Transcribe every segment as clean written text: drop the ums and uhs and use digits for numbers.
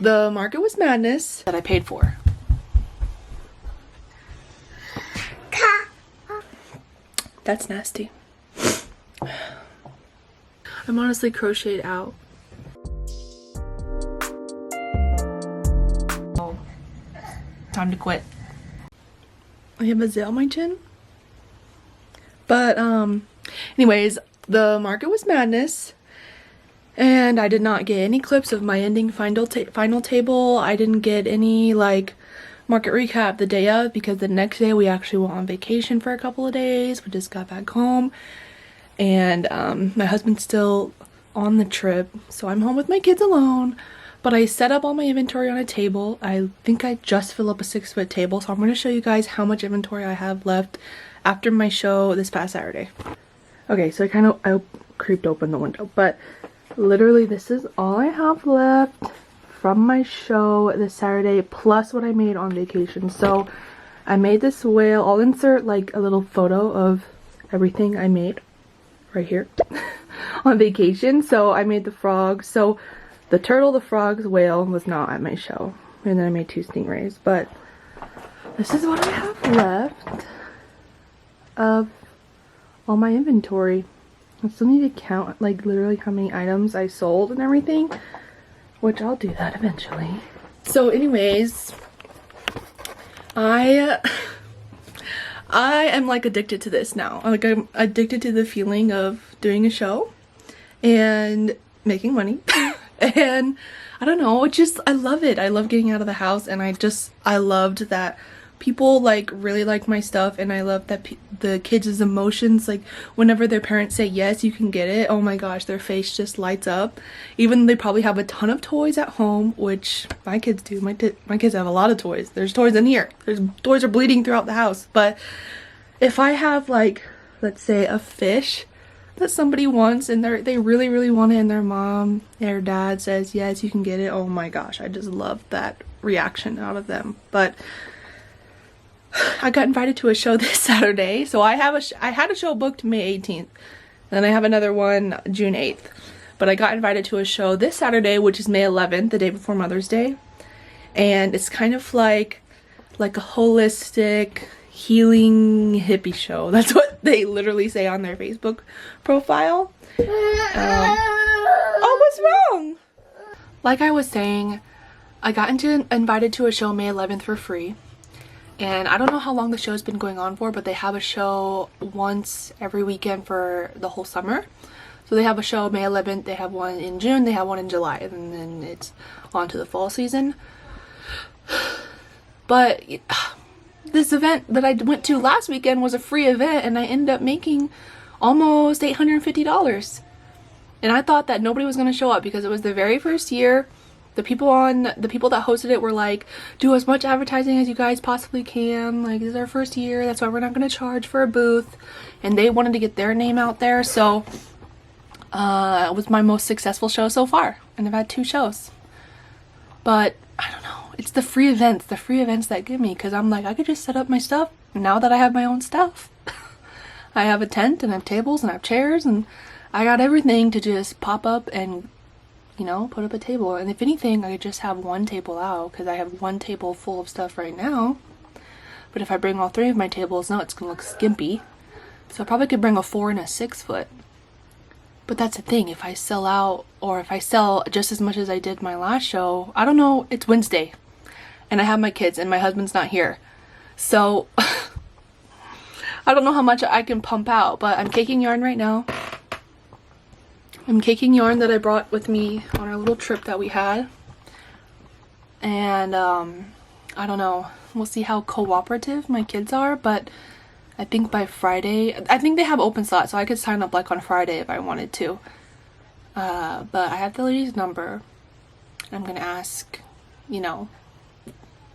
the market was madness that I paid for. That's nasty. I'm honestly crocheted out. Oh, time to quit. I have a zit on my chin. But anyways, the market was madness. And I did not get any clips of my ending final table. I didn't get any like market recap the day of, because the next day we actually went on vacation for a couple of days. We just got back home, and my husband's still on the trip, so I'm home with my kids alone. But I set up all my inventory on a table. I think I just filled up a 6-foot table, so I'm going to show you guys how much inventory I have left after my show this past Saturday. Okay, so I creeped open the window, but literally this is all I have left from my show this Saturday, plus what I made on vacation. So I made this whale. I'll insert like a little photo of everything I made right here on vacation. So I made the frog. So the turtle, the frogs, whale was not at my show. And then I made 2 stingrays. But this is what I have left of all my inventory. I still need to count like literally how many items I sold and everything, which I'll do that eventually. So anyways, I am like addicted to this now. Like I'm addicted to the feeling of doing a show and making money. And I don't know, it just, I love it. I love getting out of the house, and I loved that people like really like my stuff, and I love that the kids' emotions, like whenever their parents say yes you can get it, oh my gosh, their face just lights up. Even though they probably have a ton of toys at home, which my kids do. My kids have a lot of toys. There's toys in here. Toys are bleeding throughout the house. But if I have like, let's say a fish that somebody wants, and they really want it, and their mom, their dad says yes you can get it, oh my gosh, I just love that reaction out of them. But I got invited to a show this Saturday, so I had a show booked May 18th, then I have another one June 8th, but I got invited to a show this Saturday, which is May 11th, the day before Mother's Day, and it's kind of like a holistic healing hippie show. That's what they literally say on their Facebook profile. Oh, what's wrong? Like I was saying, I got invited to a show May 11th for free. And I don't know how long the show's been going on for, but they have a show once every weekend for the whole summer. So they have a show May 11th, they have one in June, they have one in July, and then it's on to the fall season. But this event that I went to last weekend was a free event, and I ended up making almost $850. And I thought that nobody was going to show up because it was the very first year. The people that hosted it were like, do as much advertising as you guys possibly can. Like, this is our first year. That's why we're not going to charge for a booth. And they wanted to get their name out there. So it was my most successful show so far. And I've had 2 shows. But I don't know. It's the free events that get me. Because I'm like, I could just set up my stuff now that I have my own stuff. I have a tent, and I have tables, and I have chairs. And I got everything to just pop up and, you know, put up a table. And if anything, I could just have one table out, because I have one table full of stuff right now. But if I bring all 3 of my tables, no, it's gonna look skimpy. So I probably could bring a 4 and a 6 foot. But that's the thing, if I sell out, or if I sell just as much as I did my last show, I don't know, it's Wednesday, and I have my kids, and my husband's not here. So I don't know how much I can pump out, but I'm caking yarn right now. I'm caking yarn that I brought with me on our little trip that we had. And I don't know, we'll see how cooperative my kids are, but I think by Friday, I think they have open slots, so I could sign up like on Friday if I wanted to. But I have the lady's number, and I'm gonna ask, you know,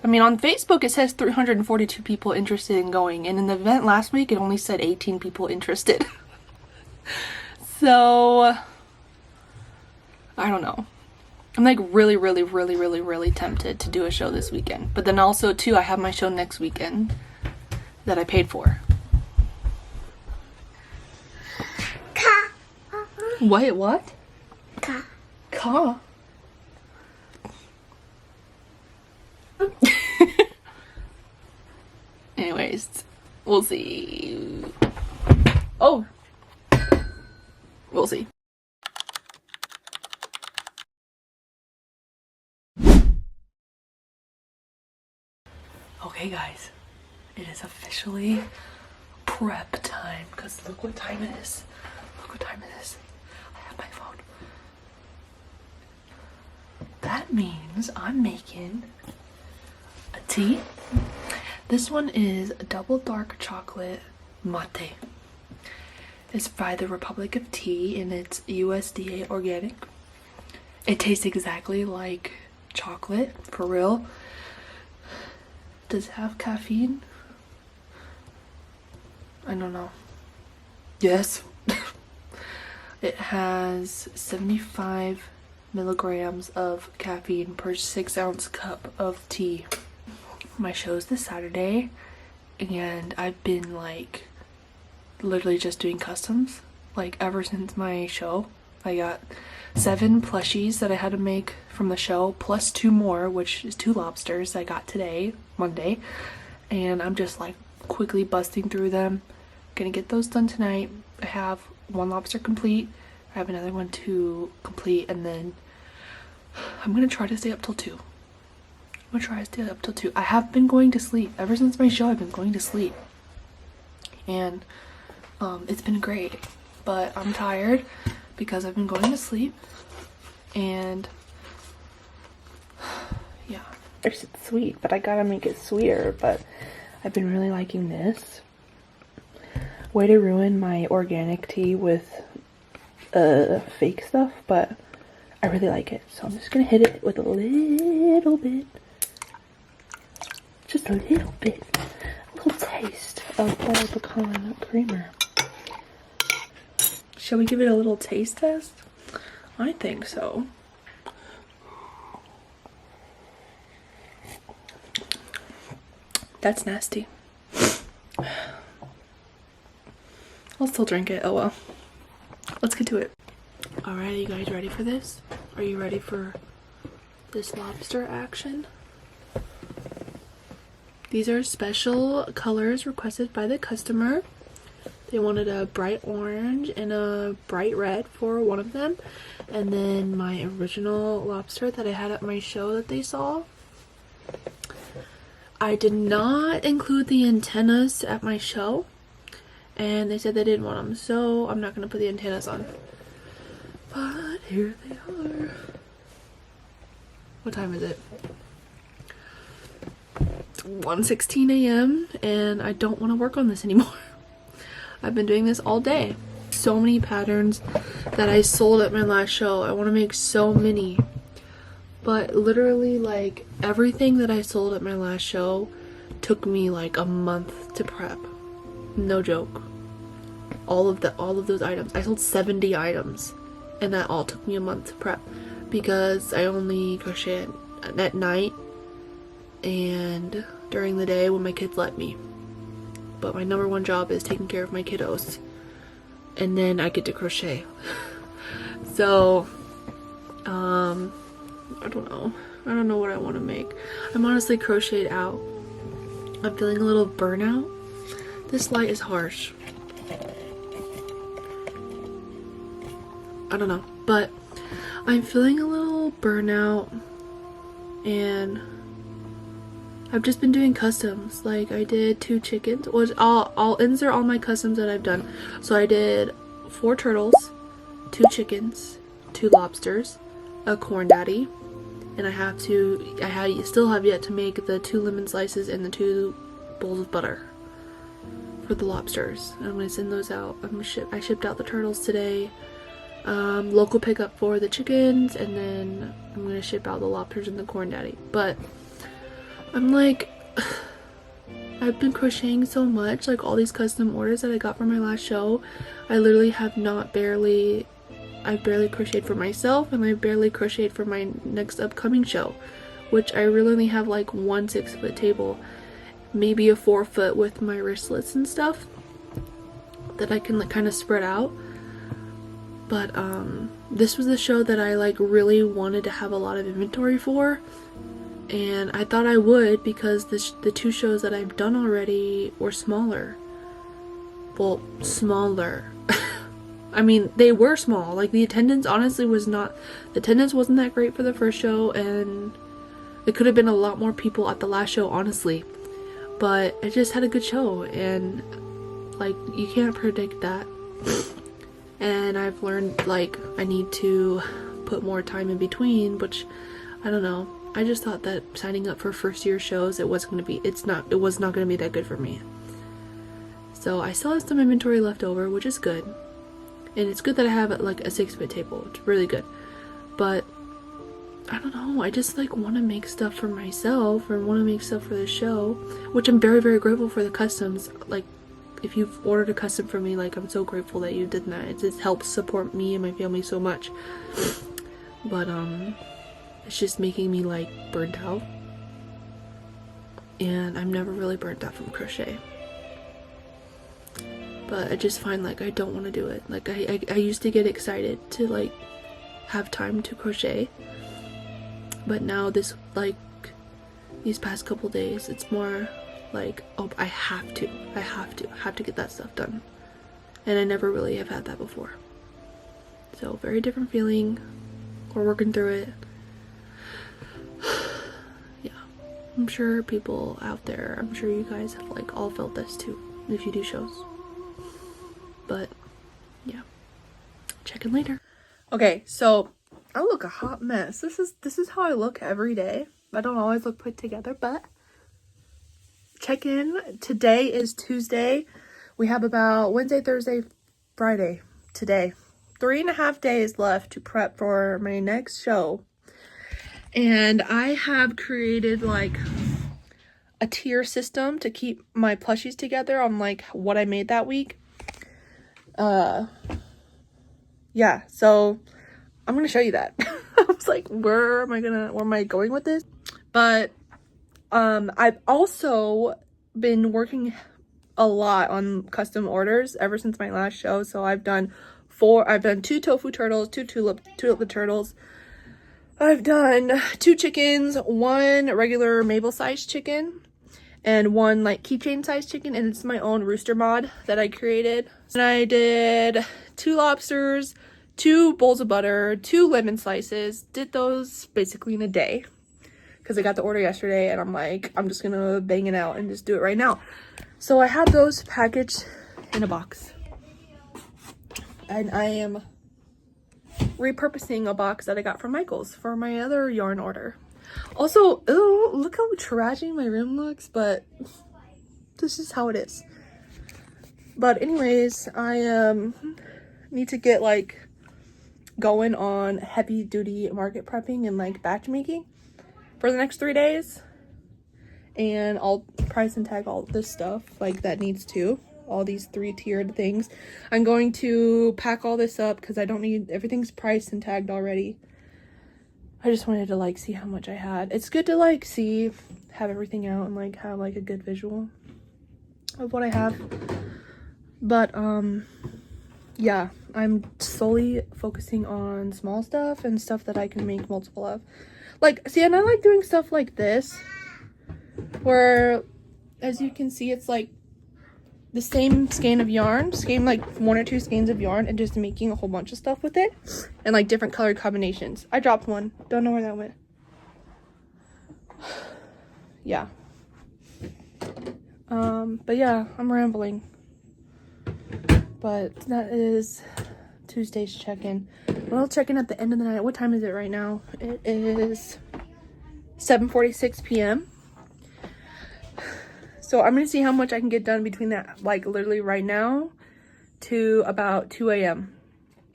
I mean, on Facebook it says 342 people interested in going, and in the event last week it only said 18 people interested. So I don't know. I'm like really tempted to do a show this weekend. But then also too, I have my show next weekend that I paid for. Wait, what? Ka. Anyways, we'll see. Oh, we'll see. Okay guys, it is officially prep time, because look what time it is. Look what time it is. I have my phone. That means I'm making a tea. This one is a double dark chocolate mate. It's by the Republic of Tea and it's USDA organic. It tastes exactly like chocolate, for real. Does it have caffeine? I don't know. Yes. It has 75 milligrams of caffeine per 6-ounce cup of tea. My show's this Saturday and I've been like literally just doing customs like ever since my show. I got 7 plushies that I had to make from the show, plus 2 more, which is 2 lobsters I got today, Monday, and I'm just like quickly busting through them. Gonna get those done tonight. I have 1 lobster complete, I have another one to complete, and then I'm gonna try to stay up till 2. I'm gonna try to stay up till 2. I have been going to sleep ever since my show. I've been going to sleep and it's been great, but I'm tired because I've been going to sleep. And yeah, it's sweet, but I gotta make it sweeter. But I've been really liking this. Way to ruin my organic tea with fake stuff, but I really like it, so I'm just gonna hit it with a little bit, just a little bit, a little taste of butter pecan creamer. Shall we give it a little taste test? I think so. That's nasty. I'll still drink it, oh well. Let's get to it. Alright, you guys ready for this? Are you ready for this lobster action? These are special colors requested by the customer. They wanted a bright orange and a bright red for one of them. And then my original lobster that I had at my show that they saw. I did not include the antennas at my show. And they said they didn't want them, so I'm not going to put the antennas on. But here they are. What time is it? It's 1:16 a.m. and I don't want to work on this anymore. I've been doing this all day. So many patterns that I sold at my last show. I want to make so many. But literally, like, everything that I sold at my last show took me like a month to prep. No joke. All of those items. I sold 70 items. And that all took me a month to prep. Because I only crochet at night. And during the day when my kids let me. But my number one job is taking care of my kiddos. And then I get to crochet. So, I don't know. I don't know what I want to make. I'm honestly crocheted out. I'm feeling a little burnout. This light is harsh. I don't know. But I'm feeling a little burnout. And I've just been doing customs. Like, I did 2 chickens. Which I'll insert all my customs that I've done. So I did 4 turtles, 2 chickens, 2 lobsters, a corn daddy, and I still have yet to make the 2 lemon slices and the 2 bowls of butter for the lobsters. I'm gonna send those out. I shipped out the turtles today. Local pickup for the chickens, and then I'm gonna ship out the lobsters and the corn daddy. But I'm like, I've been crocheting so much, like all these custom orders that I got for my last show. I literally have I barely crocheted for myself, and I barely crocheted for my next upcoming show, which I really only have like 1 6-foot table, maybe a 4-foot with my wristlets and stuff that I can like kind of spread out. But this was the show that I like really wanted to have a lot of inventory for, and I thought I would because the 2 shows that I've done already were smaller. Well, smaller. I mean, they were small. Like, the attendance honestly wasn't that great for the first show, and it could have been a lot more people at the last show, honestly. But I just had a good show, and like, you can't predict that. And I've learned, like, I need to put more time in between, which I don't know. I just thought that signing up for first year shows, it was not gonna be that good for me. So I still have some inventory left over, which is good. And it's good that I have like a 6-foot table. It's really good. But I don't know, I just like want to make stuff for myself, or want to make stuff for the show, which I'm very, very grateful for the customs. Like, if you've ordered a custom for me, like, I'm so grateful that you did that. It just helps support me and my family so much. But it's just making me like burnt out, and I'm never really burnt out from crochet. But I just find like I don't want to do it. Like, I used to get excited to like have time to crochet, but now these past couple days, it's more like, oh, I have to get that stuff done, and I never really have had that before. So very different feeling. We're working through it. Yeah, I'm sure people out there, I'm sure you guys have like all felt this too if you do shows. But yeah, check in later. Okay, so I look a hot mess. This is how I look every day. I don't always look put together, but check in. Today is Tuesday. We have about Wednesday, Thursday, Friday today. 3.5 days left to prep for my next show. And I have created like a tier system to keep my plushies together on like what I made that week. Yeah, so I'm gonna show you that. I was like, where am I going with this? But I've also been working a lot on custom orders ever since my last show. So I've done 2 tofu turtles, 2 tulip turtles. I've done 2 chickens, 1 regular Mabel sized chicken, and 1 like keychain sized chicken, and it's my own rooster mod that I created. And I did 2 lobsters, 2 bowls of butter, 2 lemon slices. Did those basically in a day because I got the order yesterday, and I'm like, I'm just gonna bang it out and just do it right now. So I had those packaged in a box, and I am repurposing a box that I got from Michael's for my other yarn order. Also, ew, look how trashy my room looks, but this is how it is. But anyways, I need to get like going on heavy duty market prepping and like batch making for the next 3 days, and I'll price and tag all this stuff like that needs to, all these 3 tiered things. I'm going to pack all this up because I don't need, everything's priced and tagged already. I just wanted to like see how much I had. It's good to like have everything out and like have like a good visual of what I have. But yeah, I'm solely focusing on small stuff and stuff that I can make multiple of. Like, see, and I like doing stuff like this where, as you can see, it's like the same skein of yarn, like 1 or 2 skeins of yarn, and just making a whole bunch of stuff with it and like different color combinations. I dropped one, don't know where that went. Yeah, but yeah, I'm rambling, but that is Tuesday's check-in. We'll check in at the end of the night. What time is it right now? It is 7:46 p.m. So I'm gonna see how much I can get done between that, like literally right now, to about 2 a.m.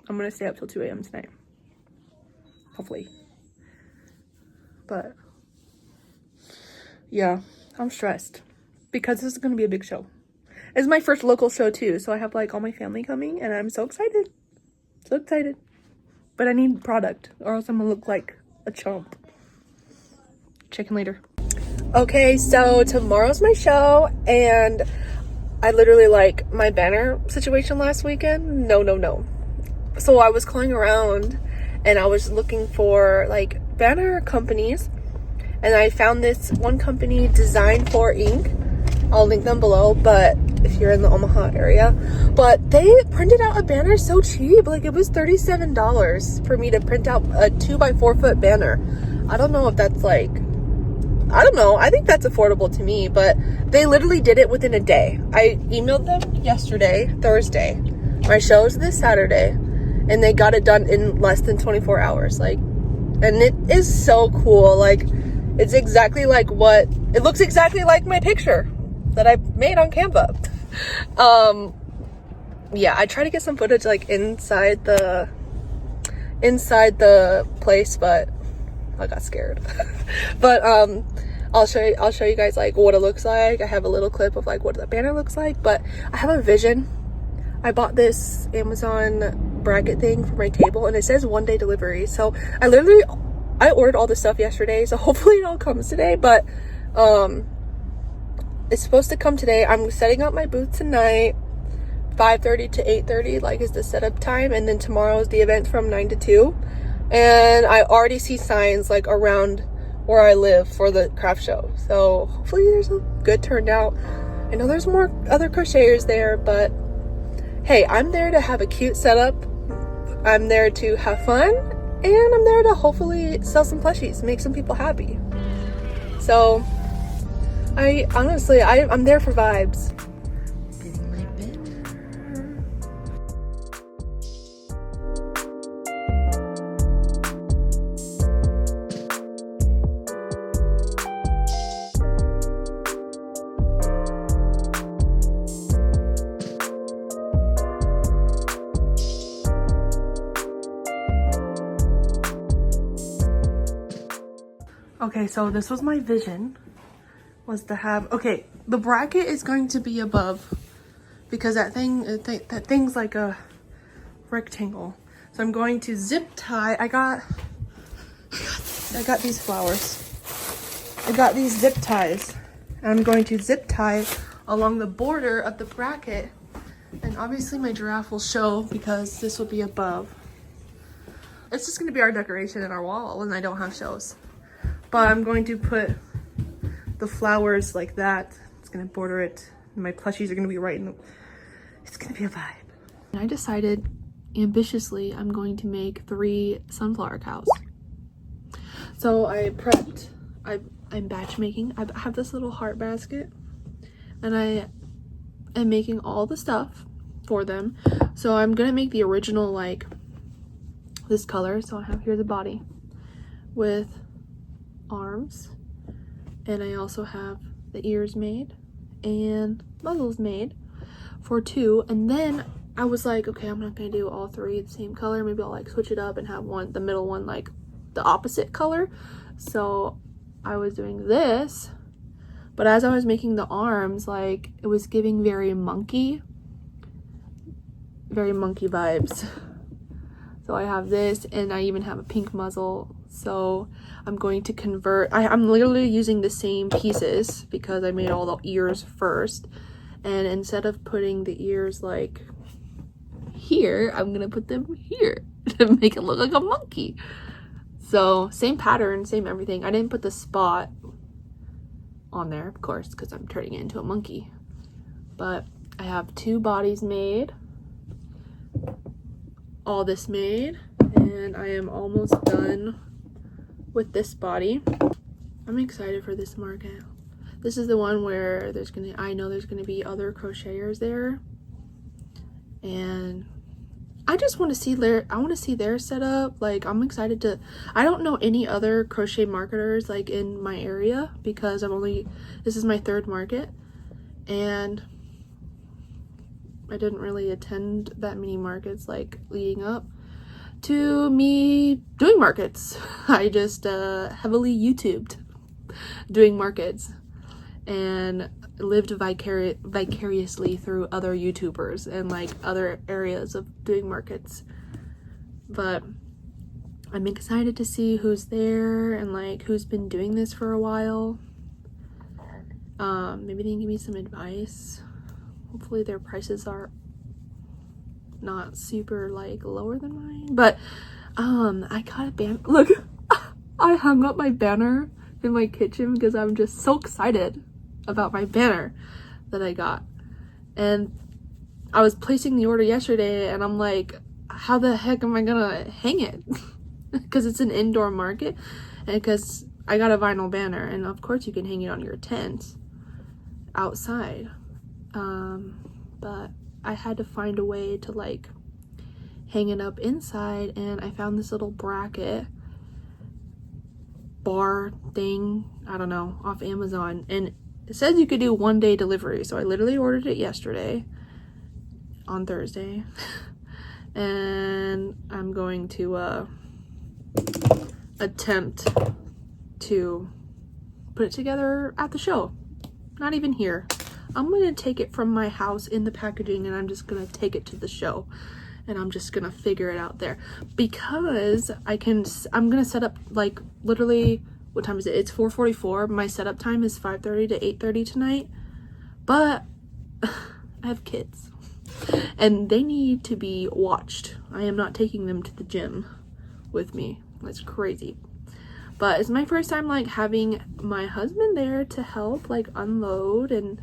I'm gonna stay up till 2 a.m. tonight, hopefully. But yeah, I'm stressed because this is gonna be a big show. It's my first local show too, so I have like all my family coming, and I'm so excited. So excited. But I need product or else I'm gonna look like a chump. Check in later. Okay, so tomorrow's my show, and I literally like my banner situation last weekend. No. So I was calling around and I was looking for like banner companies, and I found this one company, Design for Ink. I'll link them below, but if you're in the Omaha area. But they printed out a banner so cheap. Like, it was $37 for me to print out a 2x4 foot banner. I don't know if that's like, I don't know. I think that's affordable to me, but they literally did it within a day. I emailed them yesterday, Thursday. My show's this Saturday, and they got it done in less than 24 hours. Like, and it is so cool. Like, it's exactly like what, it looks exactly like my picture that I made on Canva. Yeah, I tried to get some footage like inside the place, but I got scared. But I'll show you guys like what it looks like. I have a little clip of like what the banner looks like, but I have a vision. I bought this Amazon bracket thing for my table, and it says 1-day delivery. So I ordered all this stuff yesterday, so hopefully it all comes today, but it's supposed to come today. I'm setting up my booth tonight, 5:30 to 8:30, like is the setup time, and then tomorrow is the event from 9 to 2. And I already see signs like around where I live for the craft show, so hopefully there's a good turnout. I know there's more other crocheters there, but hey, I'm there to have a cute setup, I'm there to have fun, and I'm there to hopefully sell some plushies, make some people happy. So I honestly, I'm there for vibes. Getting my banner. Okay, so this was my vision, was to have, okay, the bracket is going to be above because that thing's like a rectangle. So I'm going to zip tie. I got these flowers. I got these zip ties. And I'm going to zip tie along the border of the bracket. And obviously my giraffe will show because this will be above. It's just going to be our decoration in our wall when I don't have shows. But I'm going to put the flowers like that. It's going to border it. And my plushies are going to be right in the... It's going to be a vibe. And I decided ambitiously I'm going to make 3 sunflower cows. So I prepped. I'm batch making. I have this little heart basket. And I am making all the stuff for them. So I'm going to make the original like this color. So I have here the body with arms, and I also have the ears made and muzzles made for 2. And then I was like, okay, I'm not gonna do all 3 the same color. Maybe I'll like switch it up and have the middle one like the opposite color. So I was doing this, but as I was making the arms, like it was giving very monkey vibes. So I have this, and I even have a pink muzzle. So I'm going to convert, I'm literally using the same pieces because I made all the ears first. And instead of putting the ears like here, I'm gonna put them here to make it look like a monkey. So same pattern, same everything. I didn't put the spot on there, of course, because I'm turning it into a monkey. But I have 2 bodies made, all this made, and I am almost done with this body. I'm excited for this market. This is the one where I know there's gonna be other crocheters there, and I just want to see their setup. Like, I'm excited to, I don't know any other crochet marketers like in my area because this is my 3rd market, and I didn't really attend that many markets like leading up to me doing markets. I just heavily YouTubed doing markets and lived vicariously through other YouTubers and like other areas of doing markets. But I'm excited to see who's there and like who's been doing this for a while. Maybe they can give me some advice. Hopefully their prices are not super like lower than mine. But I got a banner. Look, I hung up my banner in my kitchen because I'm just so excited about my banner that I got. And I was placing the order yesterday and I'm like, how the heck am I gonna hang it? Because it's an indoor market and because I got a vinyl banner, and of course you can hang it on your tent outside. But I had to find a way to like hang it up inside, and I found this little bracket bar thing, I don't know, off Amazon, and it says you could do 1-day delivery. So I literally ordered it yesterday on Thursday and I'm going to attempt to put it together at the show. Not even here. I'm gonna take it from my house in the packaging and I'm just gonna take it to the show and I'm just gonna figure it out there, because I'm gonna set up like literally, what time is it? It's 4:44. My setup time is 5:30 to 8:30 tonight, but I have kids and they need to be watched. I am not taking them to the gym with me. That's crazy. But it's my first time like having my husband there to help like unload and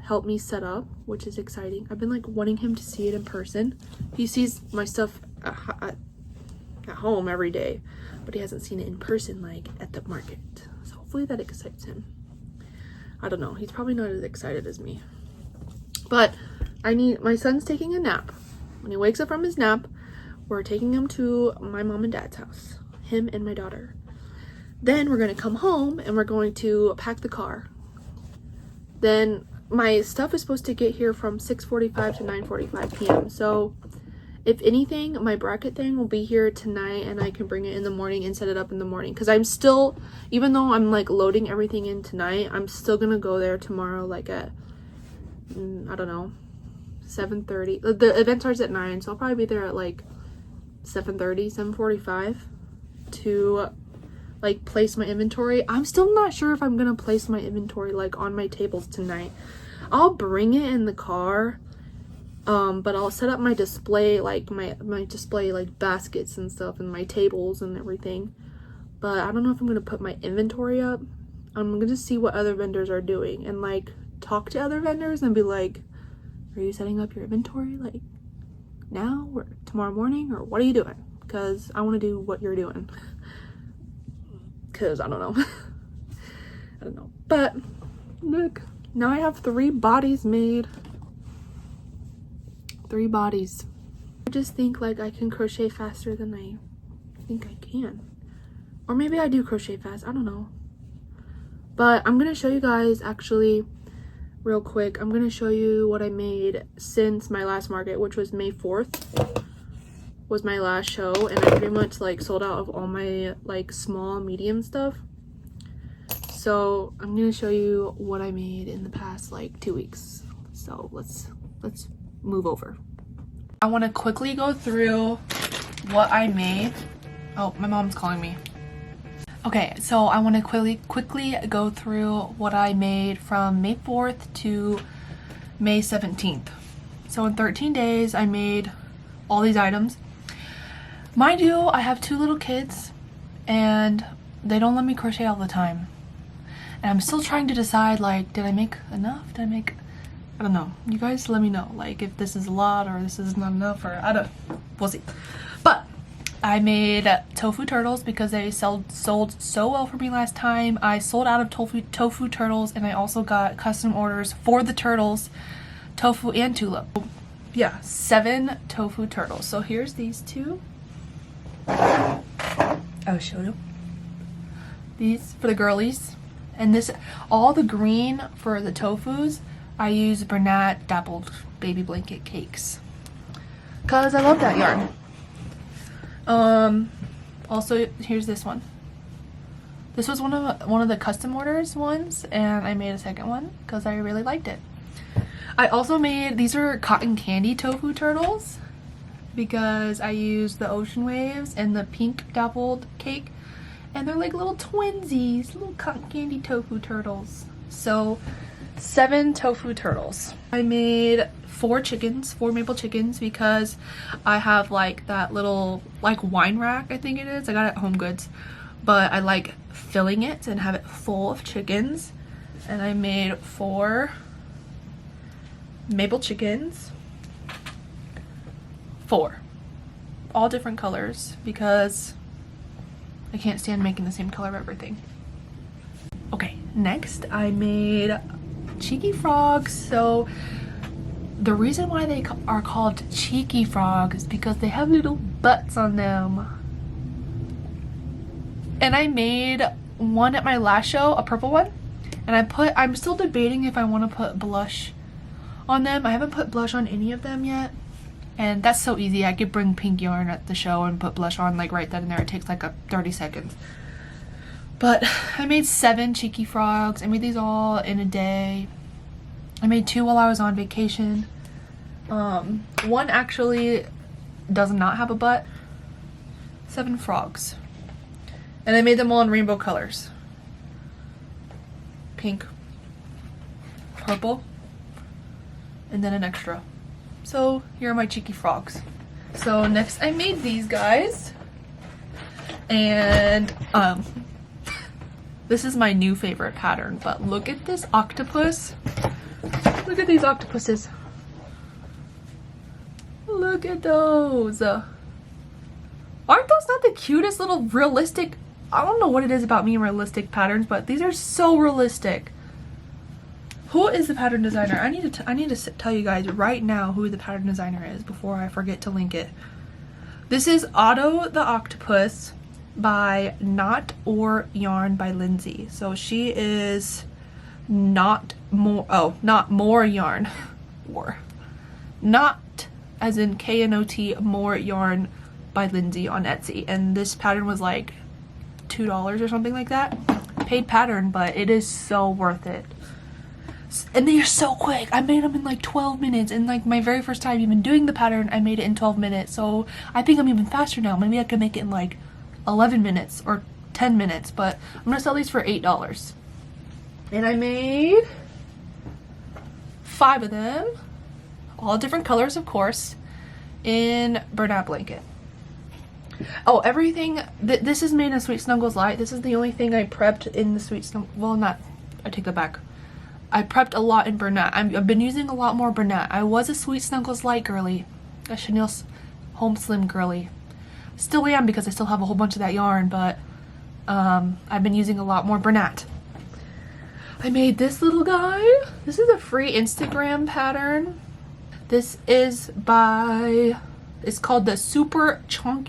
help me set up, which is exciting. I've been like wanting him to see it in person. He sees my stuff at home every day, but he hasn't seen it in person like at the market. So hopefully that excites him. I don't know, he's probably not as excited as me. But my son's taking a nap. When he wakes up from his nap, we're taking him to my mom and dad's house, him and my daughter. Then we're gonna come home and we're going to pack the car. Then my stuff is supposed to get here from 6:45 to 9:45 p.m. So if anything, my bracket thing will be here tonight and I can bring it in the morning and set it up in the morning. Because I'm still, even though I'm like loading everything in tonight, I'm still gonna go there tomorrow like at, I don't know, 7:30. The event starts at 9, so I'll probably be there at like 7:30, 7:45 to like place my inventory. I'm still not sure if I'm gonna place my inventory like on my tables tonight. I'll bring it in the car, but I'll set up my display, like my display like baskets and stuff and my tables and everything. But I don't know if I'm gonna put my inventory up. I'm gonna see what other vendors are doing and like talk to other vendors and be like, are you setting up your inventory like now or tomorrow morning, or what are you doing? Because I want to do what you're doing. Because I don't know. I don't know. But look, now I have 3 bodies made. 3 bodies. I just think like I can crochet faster than I think I can. Or maybe I do crochet fast. I don't know. But I'm going to show you guys actually real quick. I'm going to show you what I made since my last market, which was May 4th. Was my last show, and I pretty much like sold out of all my like small medium stuff. So I'm gonna show you what I made in the past like 2 weeks. So let's move over. I want to quickly go through what I made. Oh, my mom's calling me. Okay, so I want to quickly go through what I made from May 4th to May 17th. So in 13 days I made all these items. Mind you, I have 2 little kids and they don't let me crochet all the time. And I'm still trying to decide, like, did I make enough? I don't know. You guys let me know, like, if this is a lot or this is not enough, or we'll see. But I made tofu turtles because they sold so well for me last time. I sold out of tofu turtles, and I also got custom orders for the turtles, tofu and tulip. Yeah, 7 tofu turtles. So here's these 2. I'll show you. These for the girlies. And this, all the green for the tofus, I use Burnout dappled baby blanket cakes. Cause I love that yarn. Also here's this one. This was one of the custom orders ones, and I made a second one because I really liked it. I also made, these are cotton candy tofu turtles because I used the ocean waves and the pink dappled cake, and they're like little twinsies, little cotton candy tofu turtles. So 7 tofu turtles. I made 4 maple chickens, because I have like that little like wine rack, I think it is. I got it at Home Goods, but I like filling it and have it full of chickens. And I made 4 maple chickens. 4. All different colors because I can't stand making the same color of everything. Okay, next I made cheeky frogs. So the reason why they are called cheeky frogs is because they have little butts on them. And I made one at my last show, a purple one. And I'm still debating if I want to put blush on them. I haven't put blush on any of them yet. And that's so easy. I could bring pink yarn at the show and put blush on like right then and there. It takes like 30 seconds. But I made 7 cheeky frogs. I made these all in a day. I made 2 while I was on vacation. One actually does not have a butt. 7 frogs. And I made them all in rainbow colors. Pink, purple, and then an extra. So here are my cheeky frogs. So next I made these guys. And this is my new favorite pattern, but look at this octopus. Look at these octopuses. Look at those. Aren't those not the cutest little realistic? I don't know what it is about me and realistic patterns, but these are so realistic. Who is the pattern designer? I need to tell you guys right now who the pattern designer is before I forget to link it. This is Otto the Octopus by Knot or Yarn by Lindsay. So she is not more yarn. Or not as in K-N-O-T, more yarn by Lindsay on Etsy. And this pattern was like $2 or something like that. Paid pattern, but it is so worth it. And they are so quick. I made them in like 12 minutes. And like my very first time even doing the pattern, I made it in 12 minutes. So I think I'm even faster now. Maybe I could make it in like 11 minutes or 10 minutes. But I'm gonna sell these for $8. And I made 5 of them. All different colors, of course, in Burnout blanket. Oh, everything, this is made in Sweet Snuggles Light. This is the only thing I prepped in the Sweet Snuggles, well, not, I take that back. I prepped a lot in Burnout. I've been using a lot more Burnout. I was a Sweet Snuggles Light girly, a Chanel Home Slim girly. Still am because I still have a whole bunch of that yarn, but I've been using a lot more Burnout. I made this little guy. This is a free Instagram pattern. This is by... It's called the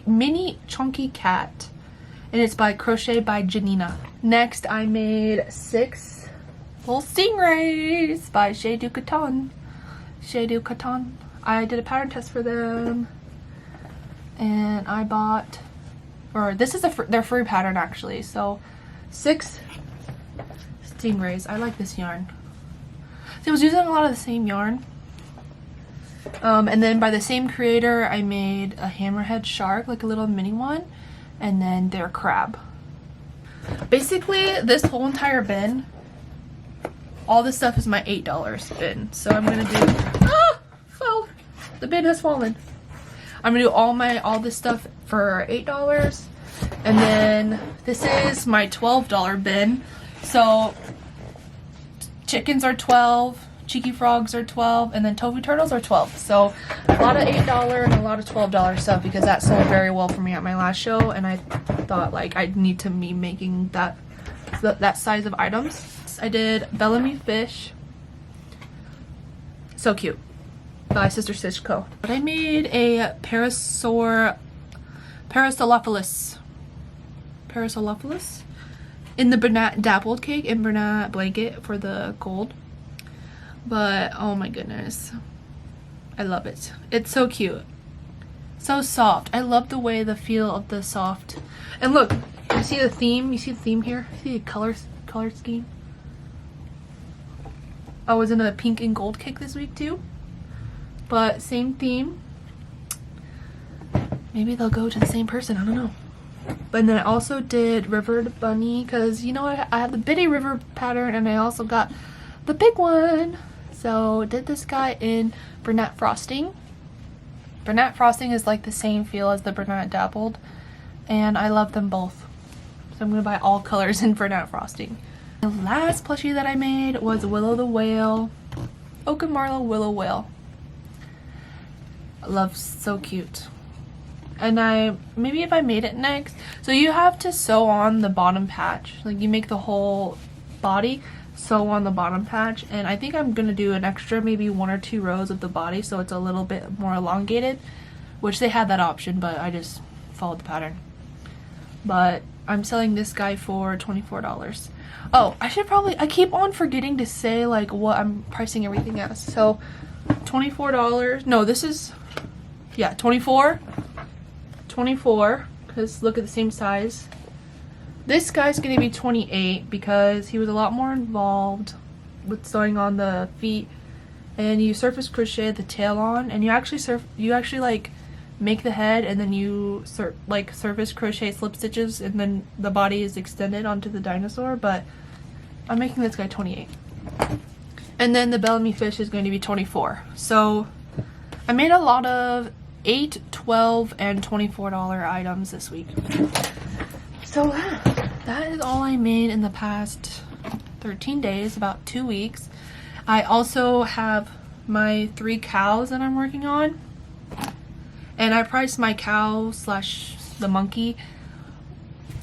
Mini Chunky Cat, and it's by Crochet by Janina. Next, I made 6 little stingrays by Chez du Coton. Chez du Coton. I did a pattern test for them, and I bought, or this is their free pattern actually. So 6 stingrays. I like this yarn. So I was using a lot of the same yarn. And then by the same creator, I made a hammerhead shark, like a little mini one, and then their crab. Basically, this whole entire bin, all this stuff is my $8 bin. So I'm gonna do, fell. The bin has fallen. I'm gonna do all this stuff for $8, and then this is my $12 bin. So chickens are $12. Cheeky frogs are $12, and then tofu turtles are $12. So a lot of $8 and a lot of $12 stuff because that sold very well for me at my last show, and I thought like I'd need to be making that size of items. I did Bellamy Fish. So cute. By Sister Stitch Co. But I made a Parasolophilis in the Burnout dappled cake in Burnout blanket for the gold. But oh my goodness, I love it. It's so cute, so soft. I love the way the feel of the soft. And look, you see the theme? You see the theme here? See the color scheme? I was in a pink and gold cake this week too, but same theme. Maybe they'll go to the same person, I don't know. But then I also did River Bunny because you know I have the bitty river pattern, and I also got the big one. So did this guy in Burnout Frosting. Burnout Frosting is like the same feel as the Burnout Dappled, and I love them both. So I'm gonna buy all colors in Burnout frosting. The last plushie that I made was Willow the Whale. Oak and Marlowe Willow Whale. I love, so cute. And maybe if I made it next, so you have to sew on the bottom patch. Like you make the whole body, sew on the bottom patch, and I think I'm gonna do an extra maybe 1 or 2 rows of the body so it's a little bit more elongated, which they had that option, but I just followed the pattern. But I'm selling this guy for $24. Oh, I keep on forgetting to say like what I'm pricing everything as. So $24. No, this is, yeah, 24, because look at the same size. This guy's gonna be 28 because he was a lot more involved with sewing on the feet, and you surface crochet the tail on, and you actually like make the head, and then you surface crochet slip stitches, and then the body is extended onto the dinosaur. But I'm making this guy 28, and then the Bellamy fish is going to be 24. So I made a lot of $8, $12, and $24 items this week. So that is all I made in the past 13 days, about 2 weeks. I also have my 3 cows that I'm working on, and I priced my cow slash the monkey.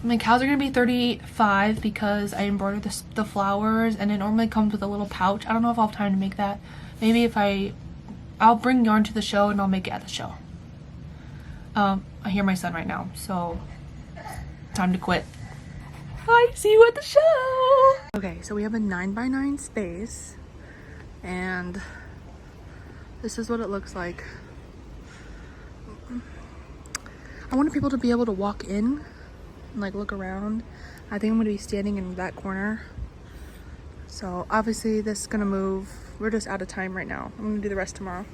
My cows are gonna be $35 because I embroidered the flowers, and it normally comes with a little pouch. I don't know if I'll have time to make that. Maybe if I'll bring yarn to the show and I'll make it at the show. I hear my son right now, so time to quit. Bye, see you at the show. Okay, so we have a 9x9 space, and this is what it looks like. I wanted people to be able to walk in and like look around. I think I'm gonna be standing in that corner. So obviously this is gonna move. We're just out of time right now. I'm gonna do the rest tomorrow.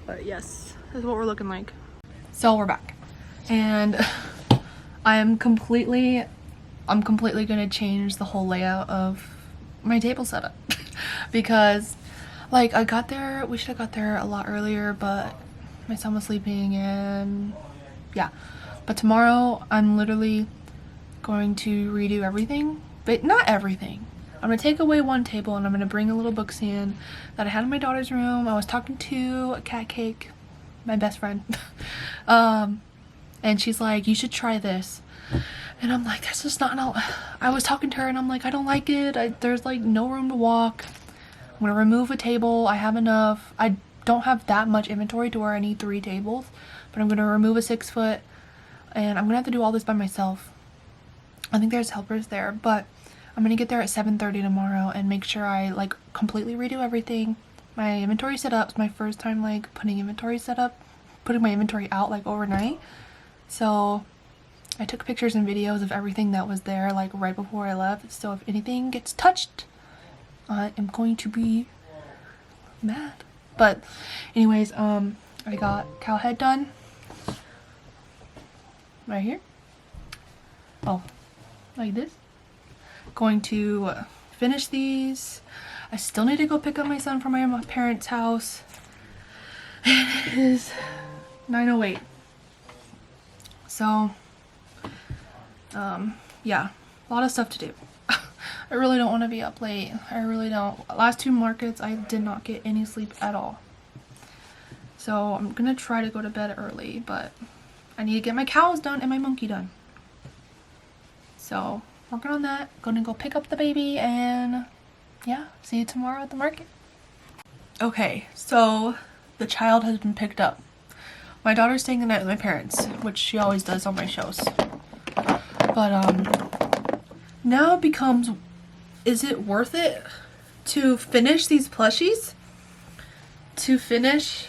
But yes, this is what we're looking like. So we're back, and I'm completely gonna change the whole layout of my table setup because like I got there, we should have got there a lot earlier, but my son was sleeping, and yeah. But tomorrow I'm literally going to redo everything, but not everything. I'm gonna take away one table, and I'm gonna bring a little book stand that I had in my daughter's room. I was talking to Cat Cake, my best friend, and she's like, you should try this. And I'm like, that's just not, no. I was talking to her, and I'm like, I don't like it. There's like no room to walk. I'm gonna remove a table. I have enough. I don't have that much inventory to where I need 3 tables, but I'm gonna remove a 6-foot, and I'm gonna have to do all this by myself. I think there's helpers there, but I'm gonna get there at 7:30 tomorrow and make sure I like completely redo everything. My inventory set up. It's my first time like putting my inventory out like overnight. So I took pictures and videos of everything that was there like right before I left. So if anything gets touched, I am going to be mad. But anyways, I got cow head done. Right here. Oh, like this. Going to finish these. I still need to go pick up my son from my parents' house. It is 9:08. So, yeah, a lot of stuff to do. I really don't want to be up late. I really don't. Last 2 markets, I did not get any sleep at all. So I'm gonna try to go to bed early, but I need to get my cows done and my monkey done. So working on that. Gonna go pick up the baby, and yeah, see you tomorrow at the market. Okay, so the child has been picked up. My daughter's staying the night with my parents, which she always does on my shows. But now it becomes, is it worth it to finish these plushies? To finish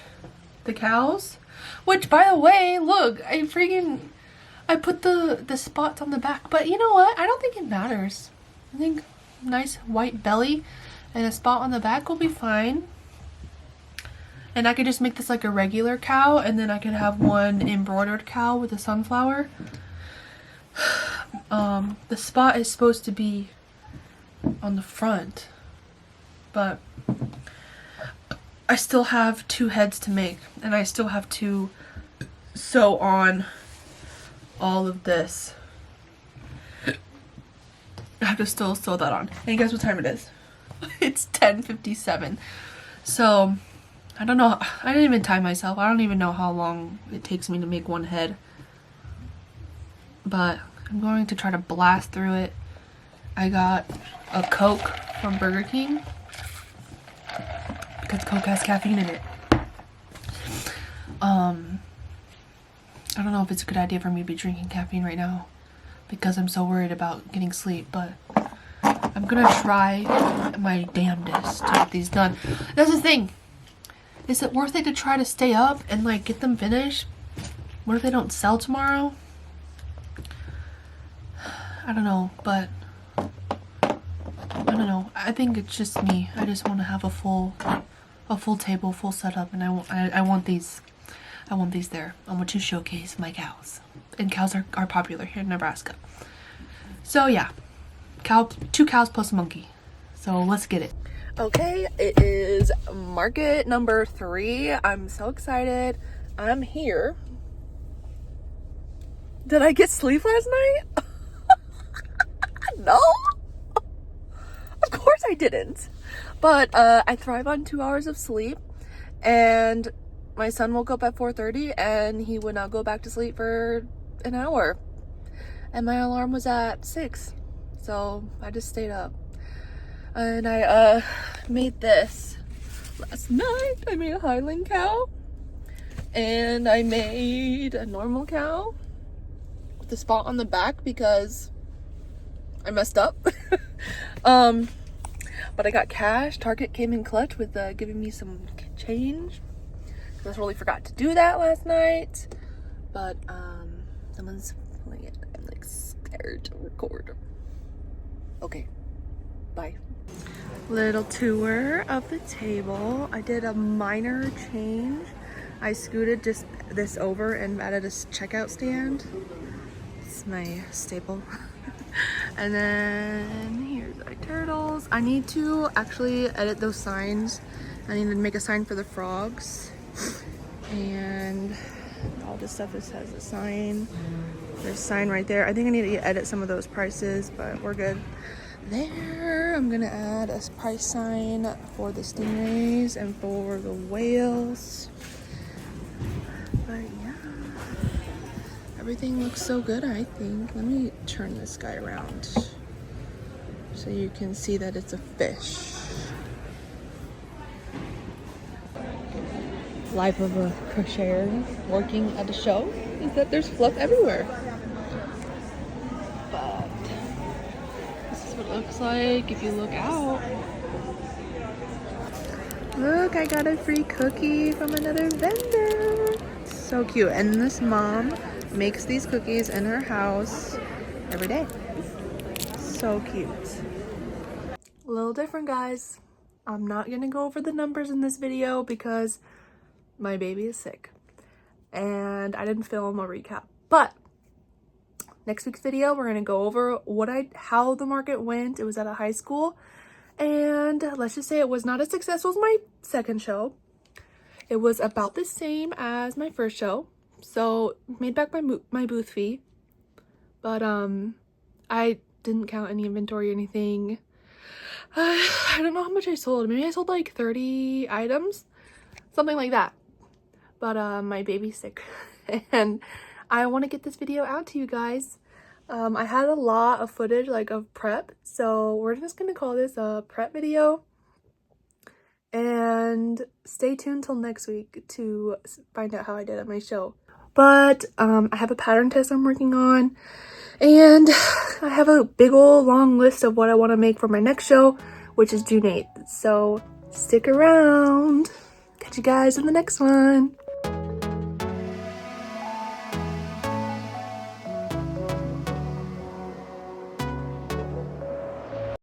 the cows? Which, by the way, look, I put the spots on the back, but you know what? I don't think it matters. I think nice white belly and a spot on the back will be fine. And I could just make this like a regular cow, and then I could have one embroidered cow with a sunflower. The spot is supposed to be on the front, but I still have 2 heads to make, and I still have to sew on all of this. have to still sew that on. And guess what time it is? It's 10:57. So I don't know. I didn't even time myself. I don't even know how long it takes me to make one head. But I'm going to try to blast through it. I got a Coke from Burger King because Coke has caffeine in it. I don't know if it's a good idea for me to be drinking caffeine right now because I'm so worried about getting sleep, but I'm gonna try my damnedest to get these done. That's the thing. Is it worth it to try to stay up and like get them finished? What if they don't sell tomorrow? I don't know, but I don't know. I think it's just me. I just want to have a full table, full setup, and I want these. I want these there. I want to showcase my cows, and cows are popular here in Nebraska. So yeah, 2 cows plus a monkey. So let's get it. Okay, it is market number 3. I'm so excited. I'm here. Did I get sleep last night? No. Of course I didn't. But I thrive on 2 hours of sleep, and my son woke up at 4:30 and he would not go back to sleep for an hour. And my alarm was at 6. So I just stayed up. And I made this last night. I made a Highland cow. And I made a normal cow with a spot on the back because I messed up. But I got cash. Target came in clutch with giving me some change. I really forgot to do that last night. But someone's pulling it. I'm like scared to record. Okay, bye. Little tour of the table. I did a minor change. I scooted just this over and added a checkout stand. It's my staple. And then here's our turtles. I need to actually edit those signs. I need to make a sign for the frogs. And all this stuff just has a sign. There's a sign right there. I think I need to edit some of those prices, but we're good. There, I'm gonna add a price sign for the stingrays and for the whales. But yeah, everything looks so good, I think. Let me turn this guy around so you can see that it's a fish. Life of a crocheter working at a show is that there's fluff everywhere. But this is what it looks like if you look out. Look, I got a free cookie from another vendor. So cute. And this mom makes these cookies in her house every day. So cute. A little different, guys. I'm not gonna go over the numbers in this video because my baby is sick and I didn't film a recap. But next week's video, we're gonna go over how the market went. It was at a high school, and let's just say it was not as successful as my second show. It was about the same as my first show, so made back my booth fee. But I didn't count any inventory or anything. I don't know how much I sold. Maybe I sold like 30 items, something like that. But my baby's sick and I want to get this video out to you guys. I had a lot of footage like of prep, so we're just gonna call this a prep video, and stay tuned till next week to find out how I did at my show. But I have a pattern test I'm working on, and I have a big old long list of what I want to make for my next show, which is June 8th. So stick around. Catch you guys in the next one.